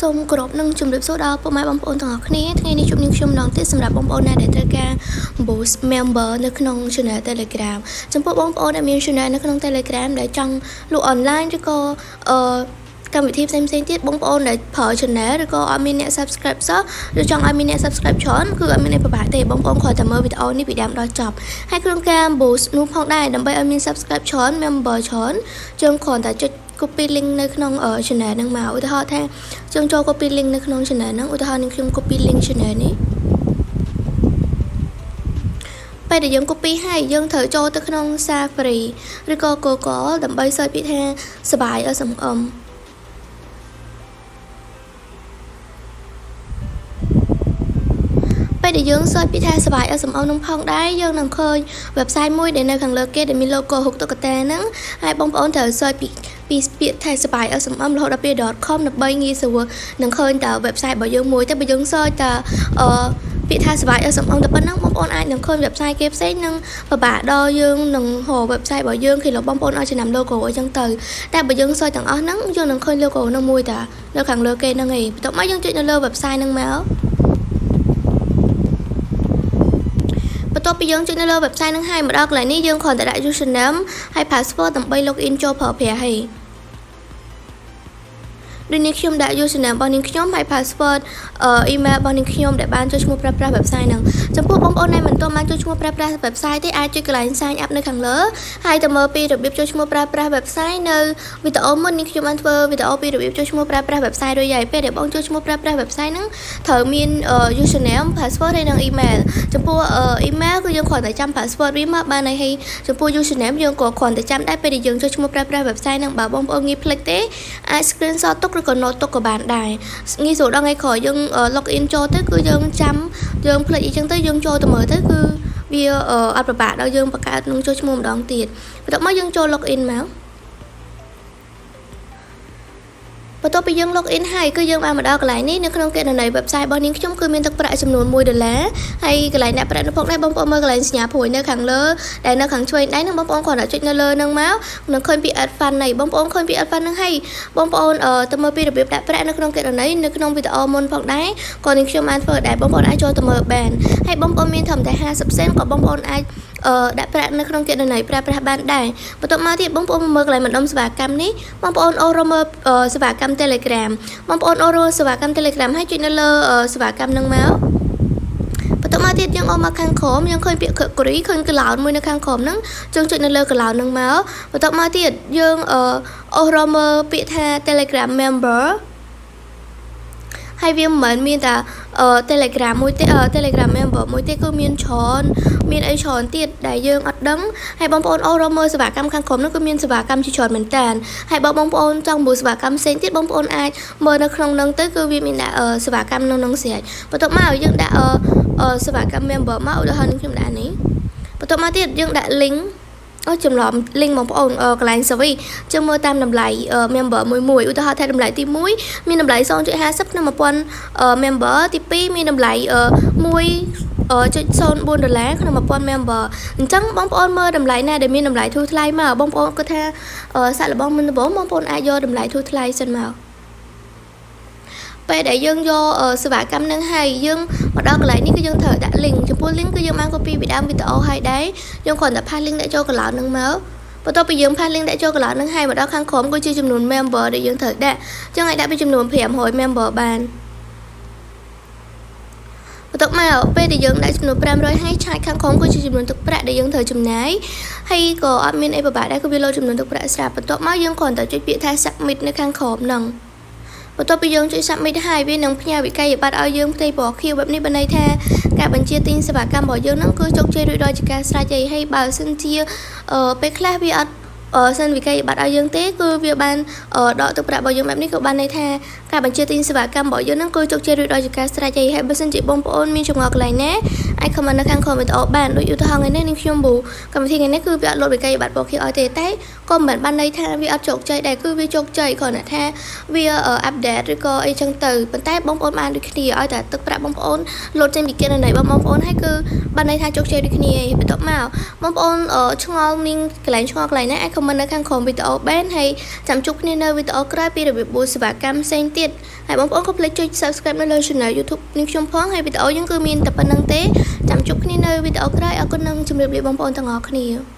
សូមគោរពនឹងជំរាបសួរដល់ពុកម៉ែបងប្អូនទាំងអស់គ្នាថ្ងៃនេះជួបនាងខ្ញុំម្ដងទៀតសម្រាប់បងប្អូនដែលត្រូវការ boost member នៅក្នុង channel Telegram ចំពោះបងប្អូនដែលមាន channel នៅក្នុង Telegram ដែលចង់លក់ online ឬក៏កម្មវិធីផ្សេងៗទៀតបងប្អូនដែលប្រើ channel ឬក៏អត់មានអ្នក subscribe សោះឬចង់ឲ្យមានអ្នក subscribe ច្រើនគឺអត់មានអីពិបាកទេបងប្អូនគ្រាន់តែមើលវីដេអូនេះពីដើមដល់ចប់ហើយក្នុងការ boost នោះផងដែរដើម្បីឲ្យមាន subscribe ច្រើន member ច្រើនយើងគ្រាន់តែចុចcopy link នៅក្នុង channel ហ្នឹងមកឧទាហរណ៍ថាយើងចូល copy link នៅក្នុង channel ហ្នឹងឧទាហរណ៍នឹងខ្ញុំ copy link channel នេះពេលដែលយើង copy ហើយយើងត្រូវចូលទៅក្នុង Safari ឬក៏ Google ដើម្បី search ពាក្យថាសបាយ SMM ពេលដែលយើង search ពាក្យថាសបាយ SMM នឹងផងដែរយើងនឹងឃើញ website មួយដែលនៅខាងលើគេដែលមាន logo ហុកតុក្កតាហ្នឹងហើយបងប្អូនត្រូវ search ពីពាក្យថាសបាយ SMM រហូតដល់ពាក្យ .com ដើម្បីងាយស្រួលនឹងឃើញតើ website របស់យើងមួយទៅបើយើង search តើពាក្យថាសបាយ SMM តែប៉ុណ្ណឹងបងប្អូនអាចនឹងឃើញ website គេផ្សេងនឹងពិបាកដល់យើងនឹងរក website របស់យើងគេលោកបងប្អូនឲ្យចំណាំ logo អញ្ចឹងទៅតែបើយើង search ទាំងអស់ហ្នឹងយើងនឹងឃើញ logo ហ្នឹងមួយតានៅខាងលើគេហ្នឹងឯងបន្ទាប់មកយើងចុចនៅលើ website ហ្នឹងមកបន្ទាប់ពីយើងចុចនៅលើ website ហ្នឹងហើយមកដល់កន្លែងនេះយើងគ្រាន់តែដាក់ username ហើយ password ដើម្បី login ចូលប្រើប្រាស់ហើយដូចនេះខ្ញុំដាក់ username របស់នាងខ្ញុំហើយ password email របស់នាងខ្ញុំដែលបានចុចឈ្មោះប្រើប្រាស់ website ហ្នឹងចំពោះបងប្អូនដែលមិនទាន់បានចុចឈ្មោះប្រើប្រាស់ website ទេអាចចុចកន្លែង sign up នៅខាងលើហើយទៅមើលពីរបៀបចុចឈ្មោះប្រើប្រាស់ website នៅវីដេអូមុននាងខ្ញុំបានធ្វើវីដេអូពីរបៀបចុចឈ្មោះប្រើប្រាស់ website រួចហើយពេលដែលបងចុចឈ្មោះប្រើប្រាស់ website ហ្នឹងត្រូវមាន username password ហើយនិង email ចំពោះ email គឺយើងគ្រាន់តែចាំ password វាមកបានហើយចំពោះ username យើងក៏គ្រាន់តែចាំដែរពេលដែលយើងចុចឈ្មោះប្រើប្រាស់ website ហ្នឹងបើបងប្អូនងាយភ្លេចទេអាច screenshot ទុកឬក៏ note ទុកក៏បានដែរងាយស្រួលដល់ថ្ងៃក្រោយយើង log in ចូលទៅគឺយើងចាំយើងភ្លេចអីចឹងទៅយើងចូលទៅមើលទៅគឺវាអត់ពិបាកដល់យើងបង្កើតនឹងចូលឈ្មោះម្ដងទៀតបន្ទាប់មកយើងចូល log in មកបន្ទាប់ពីយើង log in ហើយគឺយើងបានមកដល់កន្លែងនេះនៅក្នុងគណនី website របស់នាងខ្ញុំគឺមានទឹកប្រាក់ចំនួន$1ហើយកន្លែងអ្នកប្រាក់នៅផងដែរបងប្អូនមើលកន្លែងសញ្ញាព្រួយនៅខាងលើដែលនៅខាងឆ្វេងដៃនឹងបងប្អូនគ្រាន់តែចុចនៅលើនឹងមកនឹងឃើញពី add fund nàyបងប្អូនឃើញពី add fund ហ្នឹងហើយបងប្អូនទៅមើលពីរបៀបដាក់ប្រាក់នៅក្នុងគណនីនៅក្នុងវីដេអូមុនផងដែរក៏នាងខ្ញុំបានធ្វើដែរបងប្អូនអាចចូលទៅមើលបានហើយបងប្អូនមានត្រឹមតែ50 centក៏បងប្អូនអាចដាក់ប្រាក់នៅក្នុងគណនីប្រើប្រាស់បានដែរបន្ទាប់មកទៀតបងប្អូនមើលកន្លែងបណ្ដុំសេវាកម្មនេះបងប្អូនអូរមើលសេវាកម្ម Telegram បងប្អូនអូរសេវាកម្ម Telegram ហើយចុចនៅលើសេវាកម្មនឹងមកបន្ទាប់មកទៀតយើងអមមកខាងក្រោមយើងឃើញពាក្យ category ឃើញ cloud មួយនៅខាងក្រោមហ្នឹងយើងចុចនៅលើ cloud ហ្នឹងមកបន្ទាប់មកទៀតយើងអូរមើលពាក្យថា Telegram member ហើយវាមិនមែនមានតែTelegram មួយទេTelegram member មួយទេគឺមានច្រើនមានអីច្រើនទៀតដែលយើងអត់ដឹងហើយបងប្អូនអូរមើលសេវាកម្មខាងក្រោមនោះគឺមានសេវាកម្មជាច្រើនមែនតើហើយបើបងប្អូនចង់មើលសេវាកម្មផ្សេងទៀតបងប្អូនអាចមើលនៅក្នុងនោះទៅគឺវាមានដាក់សេវាកម្មនៅក្នុងស្រេចបន្ទាប់មកយើងដាក់សេវាកម្ម member មកឧទាហរណ៍ខ្ញុំដាក់នេះបន្ទាប់មកទៀតយើងដាក់ link ចម្លង link បងប្អូនកន្លែង service យើងមើលតាមតម្លៃ member មួយឧទាហរណ៍ថាតម្លៃទី1មានតម្លៃ 0.50 ក្នុង 1000 member ទី2មានតម្លៃ$1.04 ក្នុង 1000 member អញ្ចឹងបងប្អូនមើលតម្លៃណាដែលមានតម្លៃធូរថ្លៃមកបងប្អូនគិតថាសាក់របស់មុនដំបូងបងប្អូនអាចយកតម្លៃធូរថ្លៃសិនមកពេលដែលយើងយកសេវាកម្មនឹងហើយយើងមកដល់កន្លែងនេះគឺយើងត្រូវដាក់ link ចំពោះ link គឺយើងបាន copy ពីដើមវីដេអូហើយដែរយើងគ្រាន់តែផាស link ដាក់ចូល cloud នឹងមកបន្ទាប់ពីយើងផាស link ដាក់ចូល cloud នឹងហើយមកដល់ខាងក្រោមគឺជាចំនួន member ដែលយើងត្រូវដាក់ចឹងអាចដាក់ពីចំនួន500 member បានបន្ទាប់មកពេលដែលយើងដាក់ចំនួន500ហើយឆាតខាងក្រោមគឺជាចំនួនទឹកប្រាក់ដែលយើងត្រូវចំណាយហើយក៏អត់មានអីពិបាកដែរគឺវាលោតចំនួនទឹកប្រាក់ស្រាប់បន្ទាប់មកយើងគ្រាន់តែចុចពាក្យថា submit នៅខាងក្រោមហ្នឹងបន្ទាប់ពីយើងចុច submit ហើយវានឹងផ្ញើវិក័យប័ត្រឲ្យយើងផ្ទៃពណ៌ខៀវបែបនេះបានន័យថាការបញ្ជាទិញសេវាកម្មរបស់យើងហ្នឹងគឺជោគជ័យរួចរាល់ជាការស្រេចហើយបើសិនជាពេលខ្លះវាអត់សិនវិក័យប័ត្រឲ្យយើងទេគឺវាបានដកទឹកប្រាក់របស់យើងបែបនេះក៏បានន័យថាការបញ្ជាទិញសេវាកម្មរបស់យើងហ្នឹងគឺជោគជ័យរួចរាល់ជាការស្រេចហើយបើសិនជាបងប្អូនមានចម្ងល់កន្លែងណា អាច comment នៅខាងក្រោមវីដេអូបានដូចឧទាហរណ៍ថ្ងៃនេះនាងខ្ញុំប៊ូកម្មវិធីថ្ងៃនេះគឺវាអត់លោតវិក័យប័ណ្ណពណ៌ខៀវឲ្យទេតែក៏មិនបានន័យថាវាអត់ជោគជ័យដែរគឺវាជោគជ័យគ្រាន់តែថាវាអាប់ដេតឬក៏អីចឹងទៅប៉ុន្តែបងប្អូនបានដូចគ្នាឲ្យតែទឹកប្រាក់បងប្អូនលោតចេញពីគណនីបងប្អូនហើយគឺបានន័យថាជោគជ័យដូចគ្នាឯងបន្ទាប់មកបងប្អូនឆ្ងល់មានកន្លែងឆ្ងល់កន្លែងណាអាច comment នៅខាងក្រោមវីដេអូបានហើយចាំជួបគ្នានៅវីដេអូក្រោយពីរបៀបបួសសេវាកម្មផ្សេងទៀតហើយបងប្អូនកុំភ្លេចចុច subscribe នៅលើ channel YouTube នាងខ្ញុំផងហើយវីដេអូយើងគឺមានតែប៉ុណ្្នឹងទេចាំជួបគ្នានៅវីដេអូក្រោយអរគុណនិងជម្រាបលាបងប្អូនទាំងអស់គ្នា